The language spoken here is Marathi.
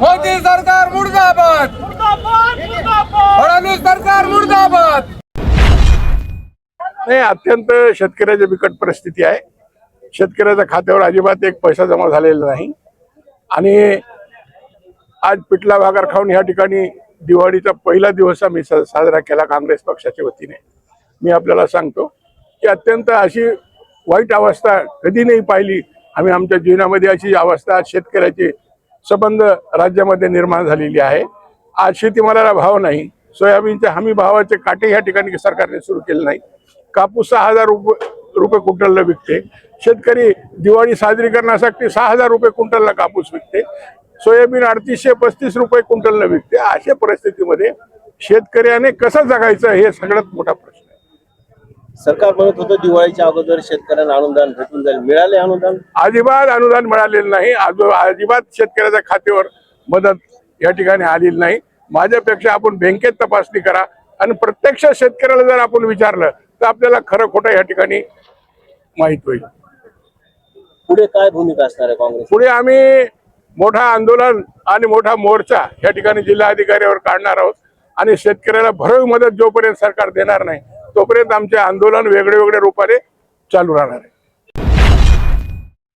मोदी सरकार मुर्दाबाद, फडणवीस सरकार मुर्दाबाद। नाही, अत्यंत शेतकऱ्याची बिकट परिस्थिती आहे। शेतकऱ्याच्या खात्यावर अजिबात एक पैसा जमा झालेला नाही आणि आज पिठला भाकर खाऊन या ठिकाणी दिवाळीचा पहिला दिवस आम्ही साजरा केला काँग्रेस पक्षाच्या वतीने। मी आपल्याला सांगतो की अत्यंत अशी वाईट अवस्था कधी नाही पाहिली आम्ही आमच्या जीवनामध्ये। अशी अवस्था शेतकऱ्याची संबंध राज्यामध्ये निर्माण झालेली आहे। आज शेतीमालाला भाव नाही, सोयाबीनच्या हमी भावाचे काटे या ठिकाणी सरकारने सुरू केले नाही। कापूस 6000 रुपये क्विंटलला विकते, शेतकरी दिवाळी साजरी करण्यासाठी 6000 रुपये क्विंटलला कापूस विकते, सोयाबीन 3835 रुपये क्विंटलला विकते। अशा परिस्थितीमध्ये शेतकऱ्याने कसं जगायचं हे सगळ्यात मोठा प्रश्न आहे। सरकार म्हणत होतं दिवाळीच्या अगोदर शेतकऱ्यांना अनुदान भेटून जाईल, मिळाले अनुदान? अजिबात अनुदान मिळालेलं नाही, अजिबात शेतकऱ्याच्या खात्यावर मदत या ठिकाणी आलेली नाही। माझ्यापेक्षा आपण बँकेत तपासणी करा आणि प्रत्यक्ष शेतकऱ्याला जर आपण विचारलं तर आपल्याला खरं खोटं या ठिकाणी माहित होईल। पुढे काय भूमिका असणार आहे काँग्रेस? पुढे आम्ही मोठा आंदोलन आणि मोठा मोर्चा या ठिकाणी जिल्हाधिकाऱ्यावर काढणार आहोत आणि शेतकऱ्याला भरीव मदत जोपर्यंत सरकार देणार नाही तोपर्यंत आमचे आंदोलन वेगळे वेगळे रूपाने चालू राहणार आहे।